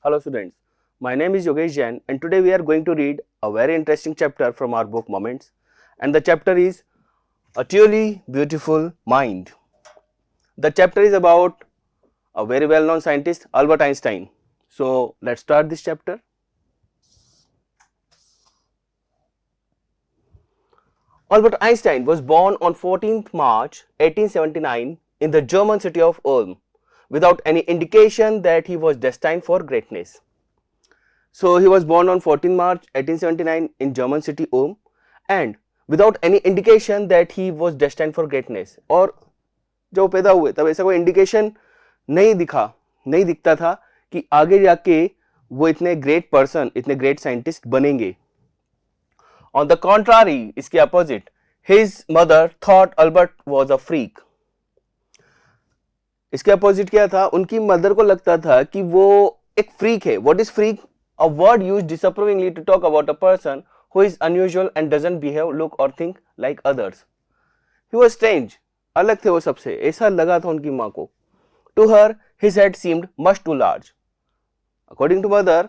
Hello students, my name is Yogesh Jain and today we are going to read a very interesting chapter from our book Moments, and the chapter is A Truly Beautiful Mind. The chapter is about a very well known scientist, Albert Einstein. So let's start this chapter. Albert Einstein was born on 14th March 1879 in the German city of Ulm without any indication that he was destined for greatness. So he was born on 14 March 1879 in German city Ulm and without any indication that he was destined for greatness. और जब पैदा हुए तब ऐसा कोई indication नहीं दिखता था कि आगे जाके वो इतने ग्रेट पर्सन, इतने ग्रेट साइंटिस्ट बनेंगे. On the contrary, इसके opposite, his mother thought Albert was a freak. इसके अपोजिट क्या था? उनकी मदर को लगता था कि वो एक फ्रीक है. What is freak? A word used disapprovingly to talk about a person who is unusual and doesn't behave, look or think like others. He was strange. अलग थे वो सबसे, ऐसा लगा था उनकी माँ को. To her, his head seemed much too large. According to mother,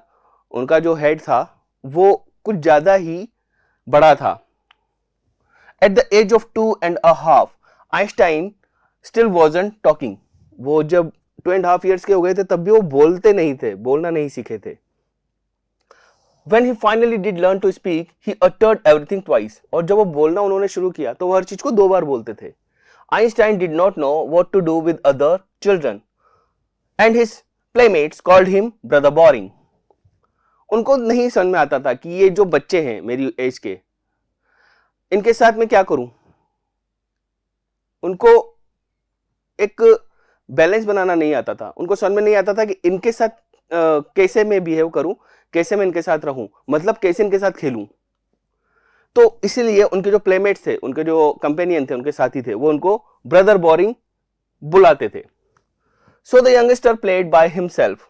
उनका जो हेड था वो कुछ ज्यादा ही बड़ा था. At the age of 2.5, Einstein still wasn't talking. वो जब 2.5 years के हो गए थे तब भी वो बोलते नहीं थे, बोलना नहीं सीखे थे. When he finally did learn to speak, he uttered everything twice. और जब वो बोलना उन्होंने शुरू किया तो वो हर चीज को 2 बार बोलते थे. Einstein did not know what to do with other children, and his playmates called him brother boring. उनको नहीं समझ में आता था कि ये जो बच्चे हैं मेरी एज के, इनके साथ में क्या करूं. उनको एक बैलेंस बनाना नहीं आता था. उनको समझ में नहीं आता था कि इनके साथ कैसे मैं बिहेव करूं, कैसे मैं इनके साथ रहूं, मतलब कैसे इनके साथ खेलूं. तो इसीलिए उनके जो प्लेमेट्स थे, उनके जो कंपेनियन थे, उनके साथी थे, वो उनको ब्रदर बोरिंग बुलाते थे. So the youngster played by himself.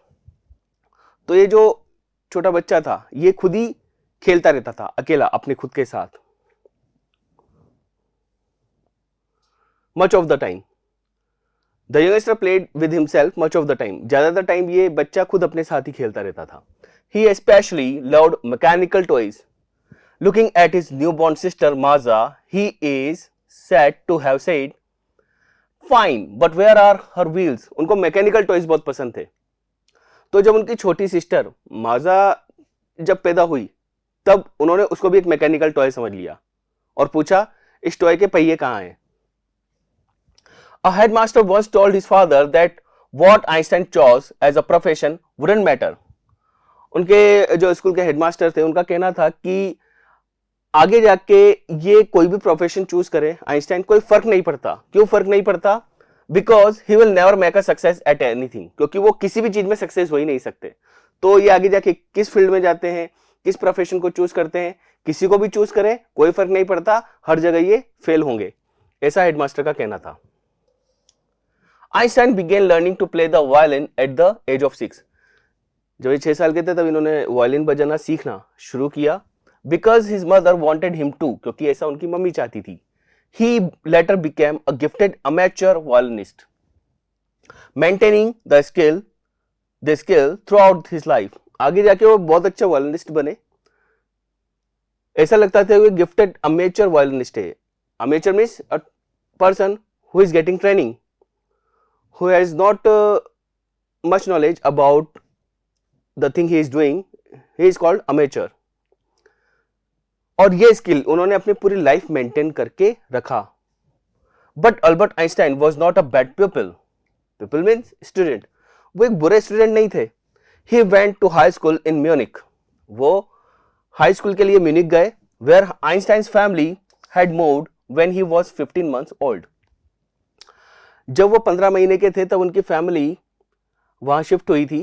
तो ये जो छोटा बच्चा था ये खुद ही खेलता रहता था अकेला अपने खुद के साथ. Much of the time. The youngster played with himself much of the time. ज्यादातर टाइम ये बच्चा खुद अपने साथ ही खेलता रहता था. He especially loved mechanical toys. Looking at his newborn sister Maza, he is said to have said, "Fine, but where are her wheels?" उनको मैकेनिकल टॉयज बहुत पसंद थे. तो जब उनकी छोटी सिस्टर माजा जब पैदा हुई तब उन्होंने उसको भी एक मैकेनिकल टॉय समझ लिया और पूछा इस टॉय के पहिए कहाँ हैं. A headmaster once told his father that what Einstein chose as a profession wouldn't matter. उनके जो स्कूल के हेडमास्टर थे उनका कहना था कि आगे जाके ये कोई भी प्रोफेशन चूज करे आइंस्टाइन, कोई फर्क नहीं पड़ता. क्यों फर्क नहीं पड़ता? Because he will never make a success at anything. क्योंकि वो किसी भी चीज में सक्सेस हो ही नहीं सकते. तो ये आगे जाके किस फील्ड में जाते हैं, किस प्रोफेशन को चूज करते हैं, किसी को भी चूज करें कोई फर्क नहीं पड़ता, हर जगह ये फेल होंगे, ऐसा हेडमास्टर का कहना था. Einstein began learning to play the violin at the age of 6. जब ये 6 साल के थे तब इन्होंने वायलिन बजाना सीखना शुरू किया. Because his mother wanted him to, क्योंकि ऐसा उनकी मम्मी चाहती थी. He later became a gifted amateur violinist, maintaining the skill throughout his life. आगे जाके वो बहुत अच्छा वायलिनिस्ट बने. ऐसा लगता था वो गिफ्टेड अमेचर वायलिनिस्ट है. Amateur means a person who is getting training, who has not much knowledge about the thing he is doing. He is called amateur. और ये स्किल उन्होंने अपनी पूरी लाइफ मेंटेन करके रखा. But Albert Einstein was not a bad people. People means student. वो एक बुरे स्टूडेंट नहीं थे. He went to high school in Munich. वो हाई स्कूल के लिए म्यूनिक गए, where Einstein's family had moved when he was 15 months old. जब वो 15 महीने के थे तब उनकी फैमिली वहां शिफ्ट हुई थी.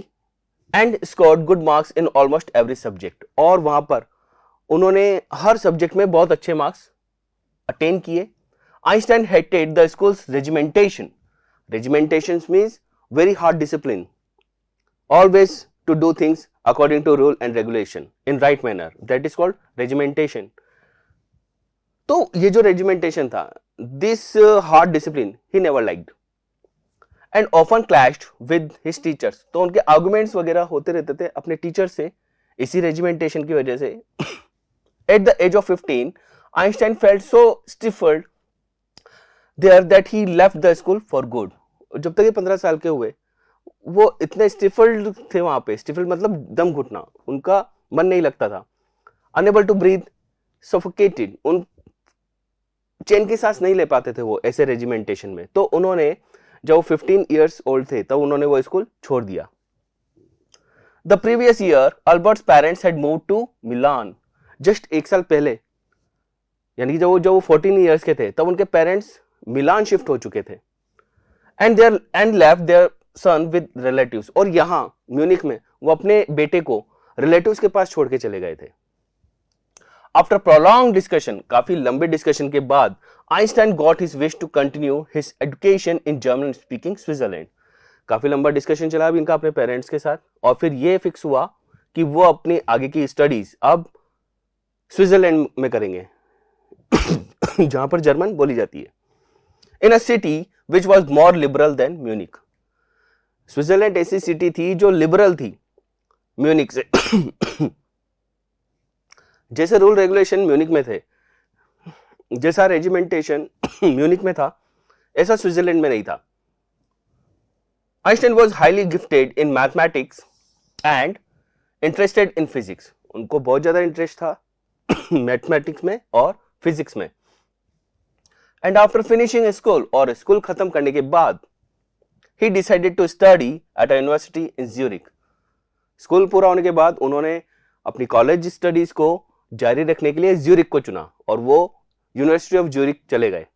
And scored good marks in almost every subject. और वहां पर उन्होंने हर सब्जेक्ट में बहुत अच्छे मार्क्स अटेन किए. Einstein hated the school's regimentation. Regimentation means very hard discipline, always to do things according to rule and regulation in right manner. That is called regimentation. तो ये जो रेजिमेंटेशन था, this hard discipline he never liked. And often clashed with his teachers. तो उनके arguments वगैरह होते रहते थे अपने टीचर से इसी रेजिमेंटेशन की वजह से। At the age of 15 Einstein felt so stifled there that he left the school for good. जब तक ये 15 साल के हुए वो इतने स्टिफल्ड थे वहां पे, स्टिफल्ड मतलब दम घुटना, उनका मन नहीं लगता था। अनेबल टू ब्रीथ, सफोकेटेड, उन चैन की सांस नहीं ले पाते थे वो ऐसे रेजिमेंटेशन में। तो उन्होंने जब वो 15 ईयर्स ओल्ड थे तब उन्होंने वो स्कूल छोड़ दिया। The previous year Albert's parents had moved to Milan. Just एक साल पहले, यानी जब वो 14 ईयर्स के थे तब उनके पेरेंट्स मिलान शिफ्ट हो चुके थे। And left their son with relatives, और यहां म्यूनिक में वो अपने बेटे को रिलेटिव्स के पास छोड़ के चले गए थे। आफ्टर प्रोलॉन्ग डिस्कशन, काफी लंबे डिस्कशन के बाद, Einstein got his wish to continue his education in German speaking Switzerland. काफी लंबा डिस्कशन चला अब इनका अपने पेरेंट्स के साथ, और फिर ये फिक्स हुआ कि वो अपनी आगे की स्टडीज अब स्विट्जरलैंड में करेंगे जहां पर जर्मन बोली जाती है। In a city which was more liberal than Munich. Switzerland ऐसी सिटी थी जो लिबरल थी म्यूनिक से। जैसे रूल रेगुलेशन म्यूनिक में थे, जैसा रेजिमेंटेशन म्यूनिक में था, ऐसा स्विट्जरलैंड में नहीं था। Einstein was highly gifted in mathematics and interested in physics. उनको बहुत ज्यादा इंटरेस्ट था मैथमेटिक्स में और फिजिक्स में। एंड आफ्टर फिनिशिंग स्कूल, और स्कूल खत्म करने के बाद, he decided to study at a university in Zurich. School पूरा होने के बाद उन्होंने अपनी कॉलेज स्टडीज को जारी रखने के लिए ज्यूरिक को चुना और वो यूनिवर्सिटी ऑफ ज्यूरिक चले गए।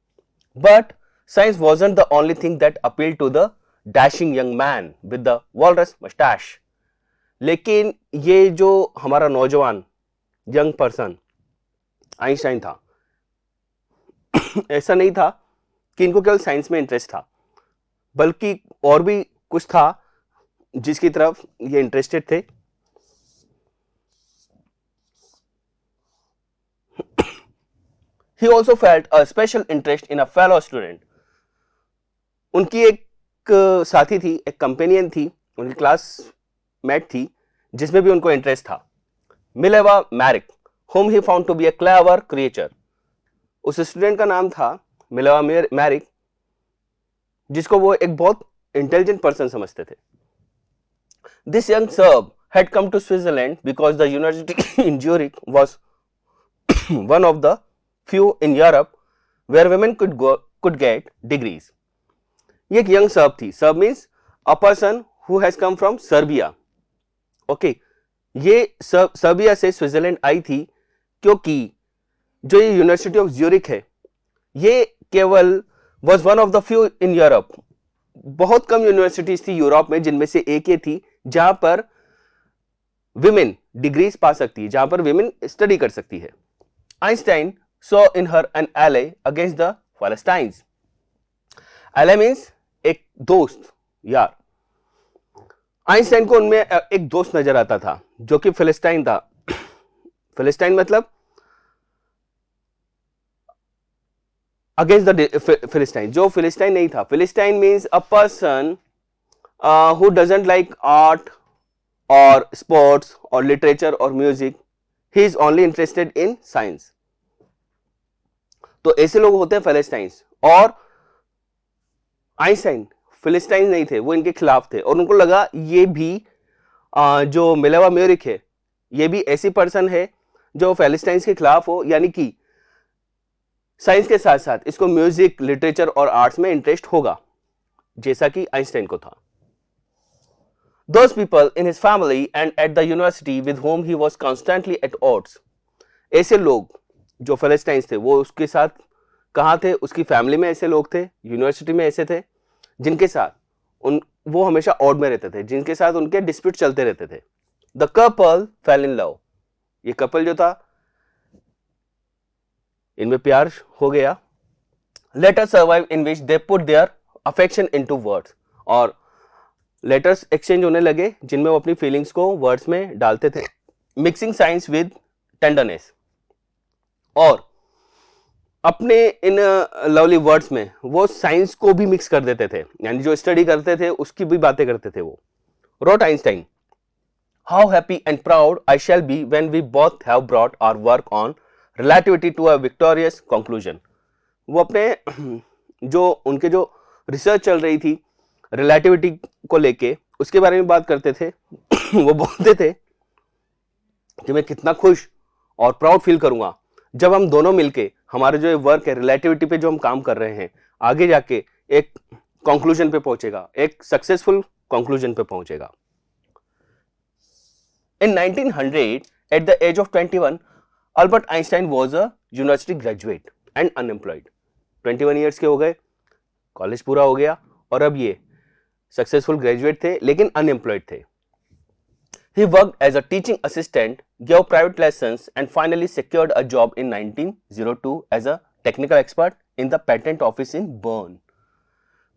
But science wasn't the only thing that appeal to the dashing young man with the walrus moustache. लेकिन ये जो हमारा नौजवान यंग पर्सन आइंस्टाइन था, ऐसा नहीं था कि इनको केवल साइंस में इंटरेस्ट था, बल्कि और भी कुछ था जिसकी तरफ ये इंटरेस्टेड थे। He also felt a special interest in a fellow student. उनकी एक साथी थी, एक कंपेनियन थी, उनकी क्लासमेट थी, जिसमें भी उनको इंटरेस्ट था। Mileva Maric, whom he found to be a clever creature. उस स्टूडेंट का नाम था मिलेवा मैरिक, जिसको वो एक बहुत इंटेलिजेंट पर्सन समझते थे। This young Serb had come to Switzerland because the university in Zurich was one of the few in Europe where women could get degrees. ये एक यंग सर्ब थी। SERB means a person who has come from Serbia. Okay, ये Serbia से Switzerland आई थी क्योंकि जो ये university of Zurich है, ये केवल was one of the few in Europe. बहुत कम यूनिवर्सिटीज थी यूरोप में जिनमें से एक ये थी जहां पर विमेन डिग्रीज पा सकती है, जहां पर विमेन स्टडी कर सकती है। Einstein saw in her an ally against the Philistines. Ally means एक दोस्त, यार। आइंस्टाइन को उनमें एक दोस्त नजर आता था जो कि फिलिस्टाइन था। फिलिस्टाइन मतलब अगेंस्ट द फिलिस्टाइन, जो फिलिस्टाइन नहीं था। Philistine means a person who doesn't like art और स्पोर्ट्स और लिटरेचर और music, he is only interested in science. तो ऐसे लोग होते हैं फिलिस्टाइंस, और आइंस्टाइन फिलिस्टाइन नहीं थे, वो इनके खिलाफ थे। और उनको लगा ये भी जो मिलेवा म्यूरिक है, ये भी ऐसी पर्सन है जो फिलिस्टाइंस के खिलाफ हो, यानी कि साइंस के साथ साथ इसको म्यूजिक, लिटरेचर और आर्ट्स में इंटरेस्ट होगा, जैसा कि आइंस्टाइन को था। Those people in his family and at the university with whom he was constantly at odds, ऐसे लोग जो फिलिस्टाइंस थे वो उसके साथ कहाँ थे? उसकी फैमिली में ऐसे लोग थे, यूनिवर्सिटी में ऐसे थे जिनके साथ वो हमेशा ऑड में रहते थे, जिनके साथ उनके डिस्प्यूट चलते रहते थे। The couple fell in love, ये कपल जो था इनमें प्यार हो गया। Letter survive in which they put their affection into words, और लेटर्स एक्सचेंज होने लगे जिनमें वो अपनी फीलिंग्स को वर्ड्स में डालते थे। मिक्सिंग साइंस विद टेंडरनेस, और अपने इन लवली वर्ड्स में वो साइंस को भी मिक्स कर देते थे, यानी जो स्टडी करते थे उसकी भी बातें करते थे वो। Wrote Einstein, how happy and proud I shall be when we both have brought our work on relativity to a victorious conclusion. वो अपने जो उनके जो रिसर्च चल रही थी रिलेटिविटी को लेके उसके बारे में बात करते थे। वो बोलते थे कि मैं कितना खुश और प्राउड फील करूंगा जब हम दोनों मिलके हमारे जो वर्क है रिलेटिविटी पे जो हम काम कर रहे हैं आगे जाके एक कंक्लूजन पे पहुंचेगा, एक सक्सेसफुल कंक्लूजन पे पहुंचेगा। In 1900 at the age of 21 Albert Einstein was a university graduate and unemployed. 21 years के हो गए, कॉलेज पूरा हो गया और अब ये सक्सेसफुल ग्रेजुएट थे लेकिन अनएम्प्लॉयड थे। He worked as a teaching assistant, gave private lessons, and finally secured a job in 1902 as a technical expert in the patent office in Bern.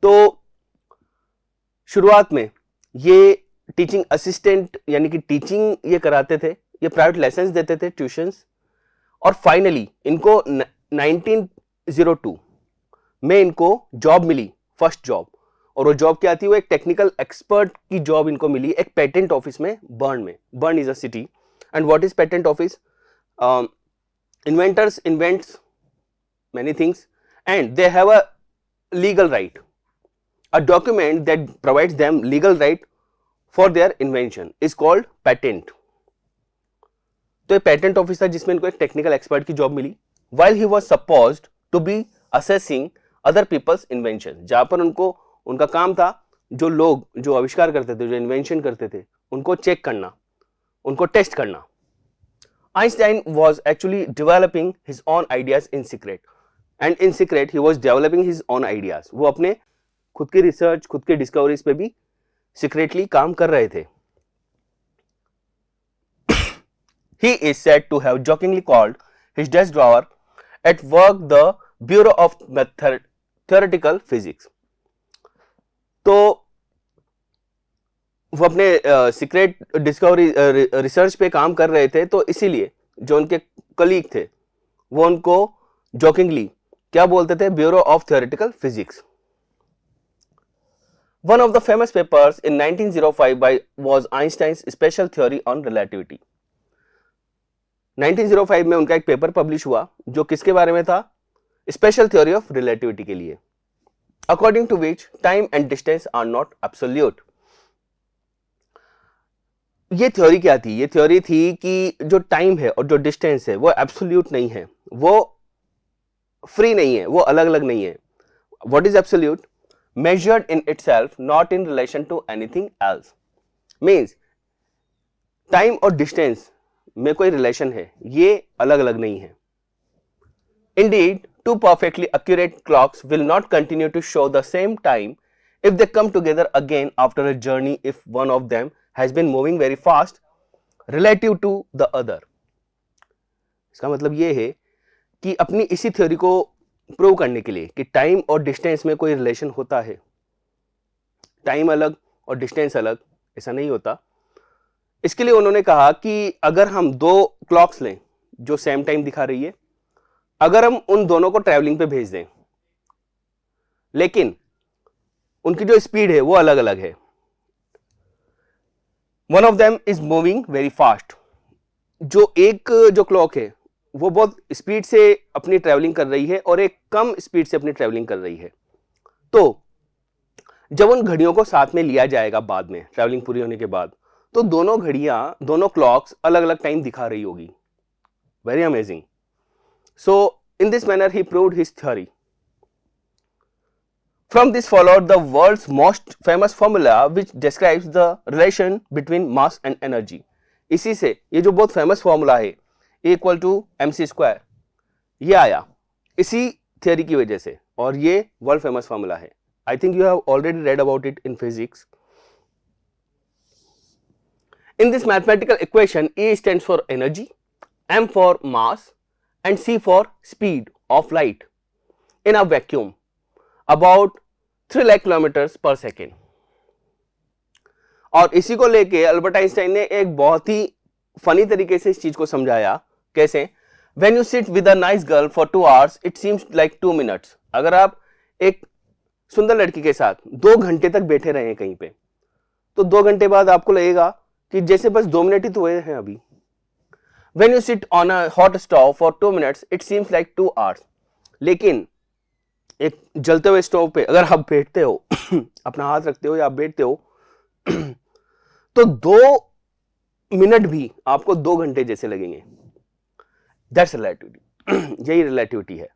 तो शुरुआत में ये टीचिंग असिस्टेंट यानी कि टीचिंग ये कराते थे, ये प्राइवेट लेसन्स देते थे, ट्यूशंस, और फाइनली इनको 1902 में इनको जॉब मिली, फर्स्ट जॉब। और वो जॉब क्या थी? वो एक टेक्निकल एक्सपर्ट की जॉब इनको मिली एक पेटेंट ऑफिस में, बर्न में। Burn is a city. And what is patent office? Inventors invents many things and they have a legal right, a document that provides them legal right for their invention is called patent. तो ये patent office था जिसमें इनको एक technical expert की job मिली while he was supposed to be assessing other people's invention, जहां पर उनका काम था जो लोग जो आविष्कार करते थे, जो इन्वेंशन करते थे, उनको चेक करना, उनको टेस्ट करना। Einstein was actually developing his own ideas in secret. And in secret he was developing his own ideas. वो अपने खुद की रिसर्च, खुद के डिस्कवरीज पे भी सीक्रेटली काम कर रहे थे। He is said to have jokingly called his desk drawer at work the Bureau of Theoretical Physics. तो वो अपने सीक्रेट डिस्कवरी रिसर्च पे काम कर रहे थे, तो इसीलिए जो उनके कलीग थे वो उनको जोकिंगली क्या बोलते थे? Bureau of theoretical physics. One of the famous papers in 1905 by was Einstein's special theory on relativity. 1905 में उनका एक पेपर पब्लिश हुआ जो किसके बारे में था? स्पेशल थ्योरी ऑफ रिलेटिविटी के लिए। According to which time and distance are not absolute. ये थ्योरी क्या थी? ये थ्योरी थी कि जो टाइम है और जो डिस्टेंस है वो एब्सोल्यूट नहीं है, वो फ्री नहीं है, वो अलग अलग नहीं है। What is absolute? Measured in itself, not in relation to anything else. Means time और डिस्टेंस में कोई रिलेशन है, ये अलग अलग नहीं है। Indeed two perfectly accurate clocks will not continue to show the same time if they come together again after a journey if one of them has been moving very fast relative to the other. इसका मतलब ये है कि अपनी इसी theory को prove करने के लिए कि टाइम और डिस्टेंस में कोई रिलेशन होता है, टाइम अलग और डिस्टेंस अलग, ऐसा नहीं होता। इसके लिए उन्होंने कहा कि अगर हम दो क्लॉक्स लें जो सेम टाइम दिखा रही है, अगर हम उन दोनों को ट्रैवलिंग पे भेज दें लेकिन उनकी जो स्पीड है वो अलग अलग है, one of them is moving very fast, जो क्लॉक है वो बहुत स्पीड से अपनी ट्रैवलिंग कर रही है और एक कम स्पीड से अपनी ट्रैवलिंग कर रही है, तो जब उन घड़ियों को साथ में लिया जाएगा बाद में ट्रैवलिंग पूरी होने के बाद, तो दोनों घड़ियां, दोनों क्लॉक्स अलग अलग टाइम दिखा रही होगी। Very amazing. So, in this manner, he proved his theory. From this followed the world's most famous formula which describes the relation between mass and energy. इसी से ये जो बहुत फेमस फॉर्मूला है इक्वल टू mc², ये आया इसी theory की वजह से और ये वर्ल्ड फेमस फॉर्मूला है। I think you have already read about it in physics. In this mathematical equation, E stands for energy, M for mass, and C for speed of light in a vacuum about 3 lakh kilometers per second. और इसी को लेके Albert Einstein ने एक बहुत ही funny तरीके से इस चीज को समझाया। कैसे? When you sit with a nice girl for 2 hours, it seems like 2 minutes. अगर आप एक सुंदर लड़की के साथ 2 घंटे तक बैठे रहे हैं कहीं पे, तो 2 घंटे बाद आपको लगेगा कि जैसे बस 2 मिनट ही तो हुए हैं अभी. When you sit on a hot stove for 2 minutes, it seems like 2 hours. लेकिन एक जलते हुए स्टोव पे अगर आप बैठते हो अपना हाथ रखते हो या आप बैठते हो तो 2 मिनट भी आपको 2 घंटे जैसे लगेंगे. That's relativity. यही रिलेटिविटी है.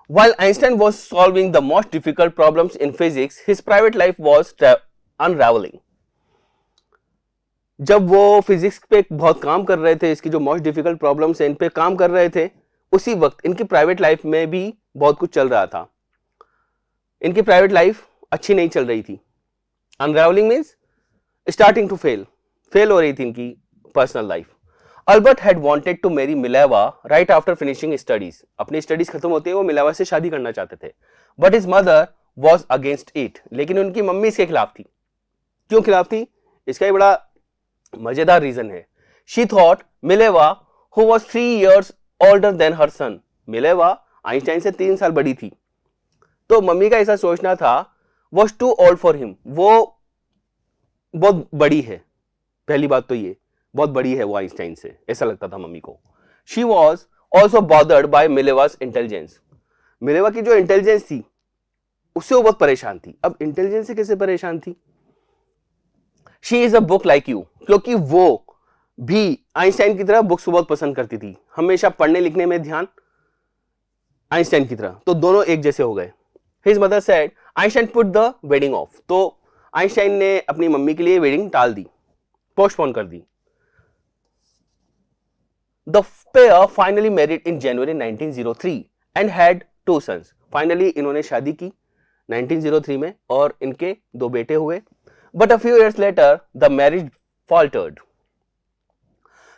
While Einstein was solving the most difficult problems in physics, his private life was unraveling. जब वो फिजिक्स पे बहुत काम कर रहे थे, इसकी जो मोस्ट डिफिकल्ट प्रॉब्लम्स हैं इन पे काम कर रहे थे, उसी वक्त इनकी प्राइवेट लाइफ में भी बहुत कुछ चल रहा था. इनकी प्राइवेट लाइफ अच्छी नहीं चल रही थी. Unravelling means starting to fail हो रही थी इनकी personal life. Albert had wanted to marry Mileva right after finishing studies. अपनी स्टडीज खत्म होते ही वो मिलेवा से शादी करना चाहते थे. But his mother was against it. लेकिन उनकी मम्मी इसके खिलाफ थी. क्यों खिलाफ थी? इसका ही बड़ा मजेदार रीजन है. She thought Mileva who was 3 years older than her son. Mileva Einstein से 3 साल बड़ी थी. तो मम्मी का ऐसा सोचना था was too old for him. वो बहुत बड़ी है. पहली बात तो ये बहुत बड़ी है वो आइंस्टाइन से, ऐसा लगता था मम्मी को. She was also bothered by Mileva's intelligence. Mileva की जो इंटेलिजेंस थी उससे वो बहुत परेशान थी. अब इंटेलिजेंस से कैसे परेशान थी? She is a book like you. क्योंकि वो भी आइंस्टाइन की तरह बुक्स बहुत पसंद करती थी, हमेशा पढ़ने लिखने में ध्यान आइंस्टाइन की तरह. तो दोनों एक जैसे हो गए. His mother said Einstein put the wedding of. तो आइंस्टाइन ने अपनी मम्मी के लिए वेडिंग टाल दी, पोस्टपोन कर दी. The pair finally married in January 1903 and had 2 sons. Finally इन्होंने शादी की 1903 में और इनके 2 बेटे हुए. But a few years later the marriage faltered.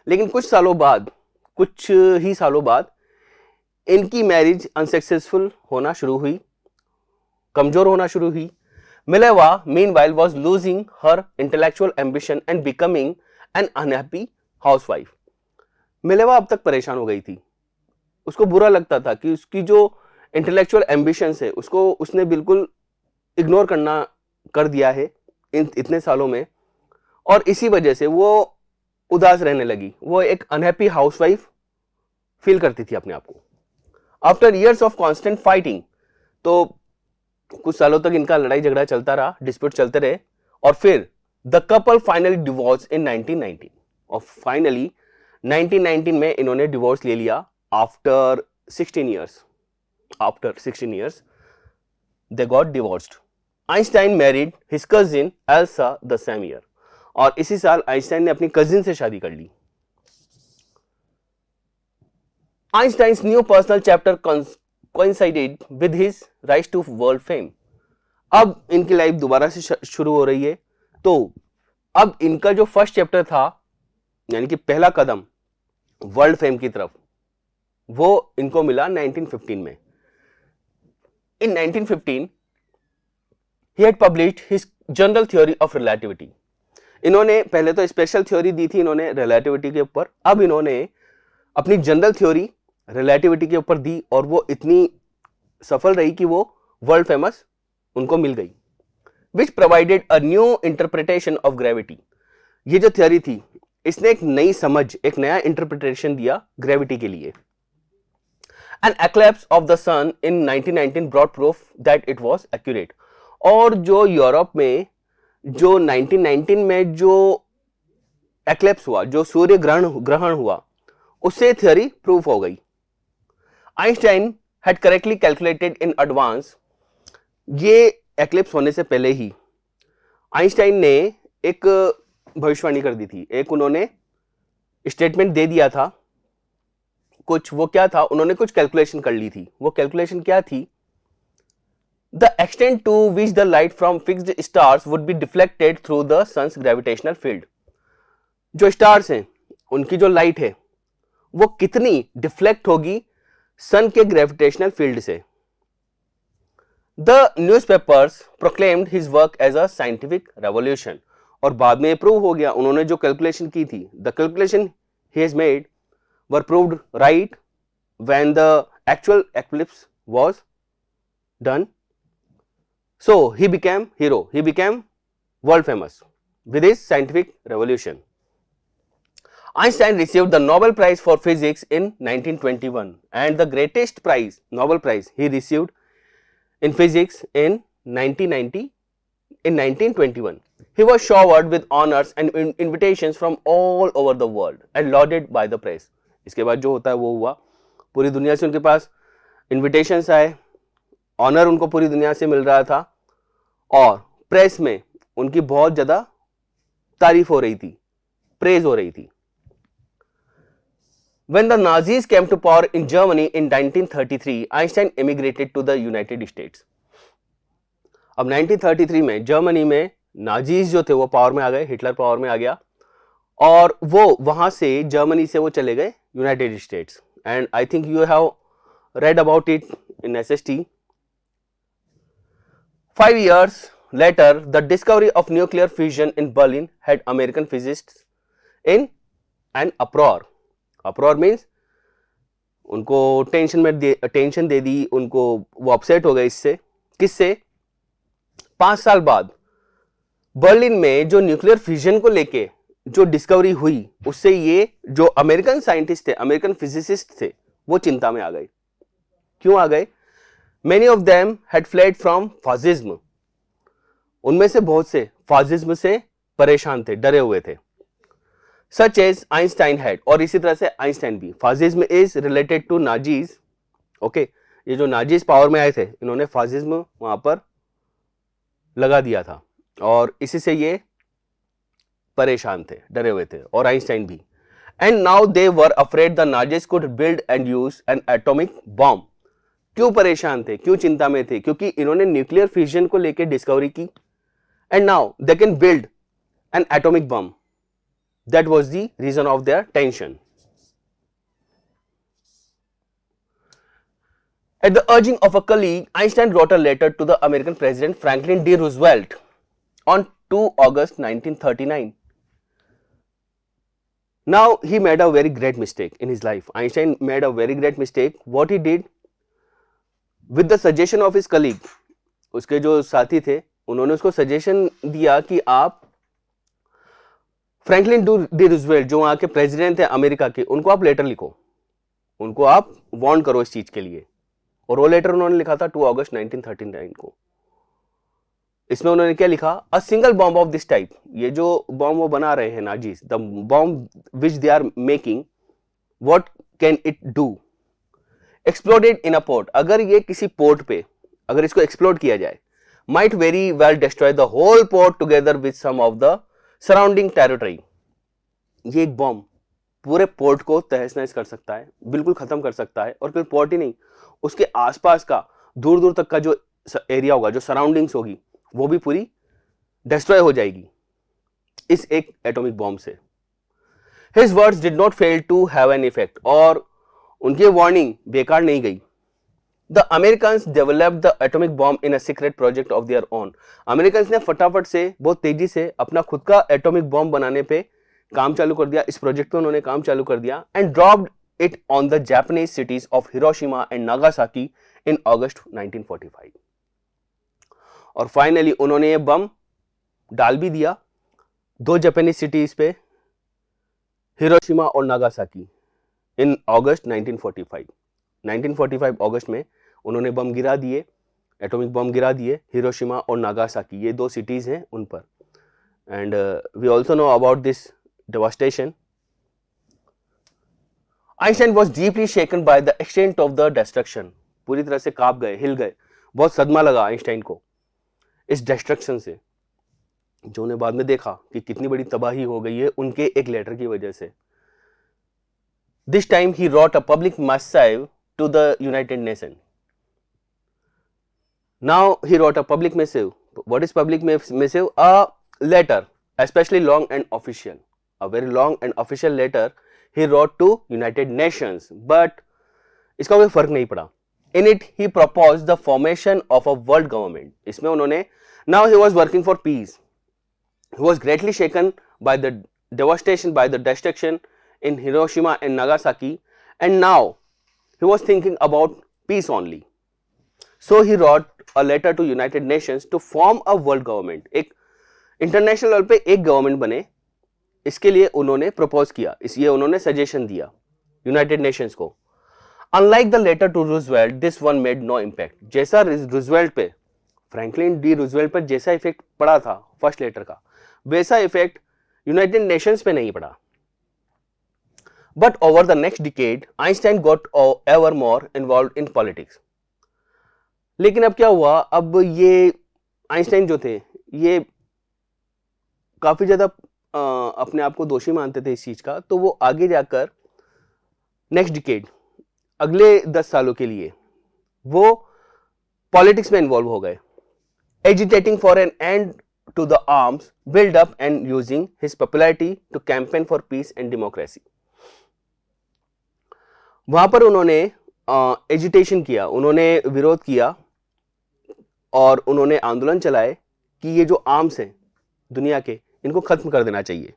लेकिन कुछ ही सालों बाद इनकी मैरिज अनसक्सेसफुल होना शुरू हुई, कमजोर होना शुरू हुई. Mileva meanwhile was losing her intellectual ambition and becoming an unhappy housewife. Mileva अब तक परेशान हो गई थी. उसको बुरा लगता था कि उसकी जो इंटेलेक्चुअल एम्बिशंस है उसको उसने बिल्कुल इग्नोर करना कर दिया है इतने सालों में, और इसी वजह से वो उदास रहने लगी. वो एक अनहैप्पी हाउसवाइफ फील करती थी अपने आप को. After years of constant fighting, तो कुछ सालों तक इनका लड़ाई झगड़ा चलता रहा, डिस्प्यूट चलते रहे, और फिर द कपल फाइनली डिवोर्स इन 1919. और फाइनली 1919 में इन्होंने डिवोर्स ले लिया. After 16 years they got divorced. Einstein married his cousin Elsa the same year. और इसी साल आइंस्टाइन ने अपनी कजिन से शादी कर ली. Einstein's new personal chapter coincided with his rise to world fame. अब इनकी लाइफ दोबारा से शुरू हो रही है. तो अब इनका जो फर्स्ट चैप्टर था, यानी कि पहला कदम वर्ल्ड फेम की तरफ, वो इनको मिला 1915 में. इन 1915 he had published his general theory of relativity. इन्होंने पहले तो स्पेशल थ्योरी दी थी इन्होंने रिलेटिविटी के ऊपर. अब इन्होंने अपनी जनरल थ्योरी रिलेटिविटी के ऊपर दी और वो इतनी सफल रही कि वो वर्ल्ड फेमस उनको मिल गई. Which provided a new interpretation of gravity. ये जो थ्योरी थी इसने एक नई समझ, एक नया इंटरप्रिटेशन दिया ग्रेविटी के लिए. An eclipse of the sun in 1919 brought proof that it was accurate. और जो यूरोप में जो 1919 में जो एक्लिप्स हुआ, जो सूर्य ग्रहण हुआ, उससे थ्योरी प्रूफ हो गई. Einstein had correctly calculated in advance. ये एक्लिप्स होने से पहले ही आइंस्टाइन ने एक भविष्यवाणी कर दी थी, एक उन्होंने स्टेटमेंट दे दिया था कुछ. वो क्या था, उन्होंने कुछ कैलकुलेशन कर ली थी. वो कैलकुलेशन क्या थी? The extent to which the light from fixed stars would be deflected through the sun's gravitational field. जो स्टार्स हैं उनकी जो लाइट है वो कितनी डिफ्लेक्ट होगी सन के ग्रेविटेशनल फील्ड से. The newspapers proclaimed his work as a scientific revolution. और बाद में प्रूव हो गया. उन्होंने जो कैलकुलेशन की थी, the calculation he has made were proved right when the actual eclipse was done. So he became hero, he became world famous with his scientific revolution. Einstein received the Nobel Prize for Physics in 1921 and the greatest prize, Nobel Prize, he received in physics in 1921. He was showered with honors and invitations from all over the world and lauded by the press. इसके बाद जो होता है वो हुआ, पूरी दुनिया से उनके पास इन्विटेशंस आए, ऑनर उनको पूरी दुनिया से मिल रहा था और प्रेस में उनकी बहुत ज़्यादा तारीफ हो रही थी, प्रेज हो रही थी. When the Nazis came to power in Germany in 1933, Einstein emigrated to the United States. अब 1933 में जर्मनी में नाजीज जो थे वो पावर में आ गए, हिटलर पावर में आ गया और वो वहां से जर्मनी से वो चले गए United states. And I think you have read about it in SST. 5 years later, the discovery of nuclear fusion in Berlin had American physicists in an uproar. Uproar means उनको टेंशन दे दी, उनको वो upset हो गए इससे. किससे? 5 साल बाद Berlin में जो न्यूक्लियर फ्यूजन को लेके जो डिस्कवरी हुई, उससे ये जो अमेरिकन साइंटिस्ट थे, अमेरिकन फिजिसिस्ट थे, वो चिंता में आ गए. क्यों आ गए? Many of them had fled from fascism. उनमें से बहुत से फासिज्म से परेशान थे, डरे हुए थे. सच एज आइंस्टाइन हैड, और इसी तरह से आइंस्टाइन भी. Fascism is related to Nazis. Okay, ये जो नाजीज पावर में आए थे, इन्होंने फासिज्म वहां पर लगा दिया था और इसी से ये परेशान थे, डरे हुए थे, और आइंस्टाइन भी. And now they were afraid the Nazis could build and use N atomic bomb. क्यों परेशान थे, क्यों चिंता में थे? क्योंकि इन्होंने न्यूक्लियर फ्यूजन को लेकर डिस्कवरी की. And now they can build an atomic bomb. That was the reason of their tension. At the urging of a colleague, Einstein wrote a letter to the American President Franklin D. Roosevelt on 2 August 1939. Now, he made a very great mistake in his life. Einstein made a very great mistake. What he did, with the suggestion of his colleague, उसके जो साथी थे, उन्होंने उसको suggestion दिया कि आप Franklin D Roosevelt, जो वहाँ के प्रेसिडेंट थे अमेरिका के, उनको आप लेटर लिखो, उनको आप वार्न करो इस चीज के लिए. और वो लेटर उन्होंने लिखा था 2 अगस्त 1939 को. इसमें उन्होंने क्या लिखा? A single bomb of this type, ये जो बॉम्ब वो बना रहे हैं Nazis, the bomb which they are making, what can it do? Exploded in a port. अगर ये किसी पोर्ट पे, अगर इसको एक्सप्लोड किया जाए, might very well destroy the whole port together with some of the surrounding territory. ये एक बॉम्ब पूरे पोर्ट को तहस नहस कर सकता है, बिल्कुल खत्म कर सकता है. और केवल पोर्ट ही नहीं, उसके आसपास का दूर दूर तक का जो एरिया होगा, जो सराउंडिंग्स होगी, वो भी पूरी डिस्ट्रॉय हो जाएगी इस एक एटॉमिक बॉम्ब से. His words did not fail to have an effect. और उनकी वार्निंग बेकार नहीं गई. The Americans developed the atomic bomb in a secret project of their own. Americans ने फटाफट से, बहुत तेजी से अपना खुद का एटॉमिक बॉम्ब बनाने पे काम चालू कर दिया. इस प्रोजेक्ट पे उन्होंने काम चालू कर दिया. And dropped it on the Japanese cities of Hiroshima and Nagasaki in August 1945. और फाइनली उन्होंने ये बम डाल भी दिया 2 जापानीज सिटीज पे, हिरोशिमा और नागासाकी, इन अगस्त 1945. 1945 अगस्त में उन्होंने बम गिरा दिए, एटॉमिक बम गिरा दिए हिरोशिमा और नागासाकी, ये 2 सिटीज हैं उन पर. And we also know about this devastation. Einstein was deeply shaken by the extent of the destruction. पूरी तरह से कांप गए, हिल गए, बहुत सदमा लगा आइंस्टाइन को इस डिस्ट्रक्शन से, जो उन्हें बाद में देखा कि कितनी बड़ी तबाही हो गई है उनके एक लेटर की वजह से. This time he wrote a public missive to the United Nations. Now he wrote a public missive. What is public missive? A letter, especially long and official, a very long and official letter he wrote to United Nations, but इसका कोई फर्क नहीं पड़ा. In it he proposed the formation of a world government. इसमें उन्होंने, now he was working for peace. He was greatly shaken by the devastation, by the destruction in Hiroshima and Nagasaki, and now he was thinking about peace only. So he wrote a letter to United Nations to form a world government. एक international level पे एक government बने, इसके लिए उन्होंने propose किया, इसलिए उन्होंने सजेशन दिया यूनाइटेड नेशंस को. Unlike the letter to Roosevelt, this one made no impact. जैसा रूजवेल्ट पे, फ्रैंकलिन डी रूजवेल्ट पर जैसा इफेक्ट पड़ा था फर्स्ट लेटर का, वैसा इफेक्ट यूनाइटेड नेशंस पे नहीं पड़ा. But over the next decade Einstein got ever more involve in politics. लेकिन अब क्या हुआ, अब ये आइंस्टाइन जो थे ये काफी ज्यादा अपने आप को दोषी मानते थे इस चीज का, तो वो आगे जाकर नेक्स्ट डिकेड, अगले 10 सालों के लिए वो पॉलिटिक्स में इन्वॉल्व हो गए, agitating for an end to the arms build up and using his popularity to campaign for peace and democracy. वहां पर उन्होंने एजिटेशन किया, उन्होंने विरोध किया और उन्होंने आंदोलन चलाए कि ये जो आर्म्स हैं दुनिया के, इनको खत्म कर देना चाहिए.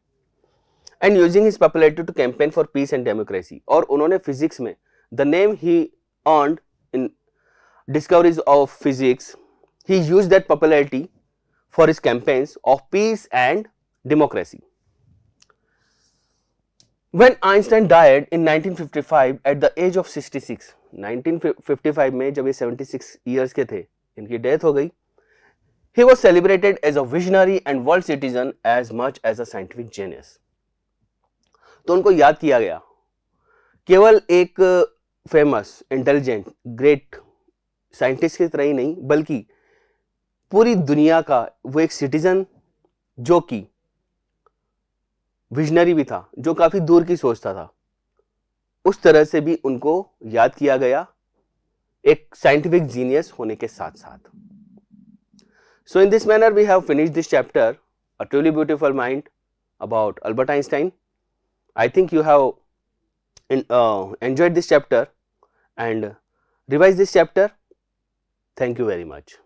And using his popularity to campaign for peace and democracy. और उन्होंने फिजिक्स में the name he earned in discoveries of physics, he used that popularity for his campaigns of peace and democracy. When Einstein died in 1955 at the age of 66, 1955 में जब ये 76 years के थे, इनकी death हो गई. He was celebrated as a visionary and world citizen as much as a scientific genius. तो उनको याद किया गया केवल एक फेमस, इंटेलिजेंट, ग्रेट साइंटिस्ट की तरह ही नहीं, बल्कि पूरी दुनिया का वो एक सिटीजन जो कि विजनरी भी था, जो काफी दूर की सोचता था. उस तरह से भी उनको याद किया गया एक साइंटिफिक जीनियस होने के साथ साथ. So in this manner we have finished this chapter, A Truly Beautiful Mind, about Albert Einstein. I think you have enjoyed this chapter and revised this chapter. Thank you very much.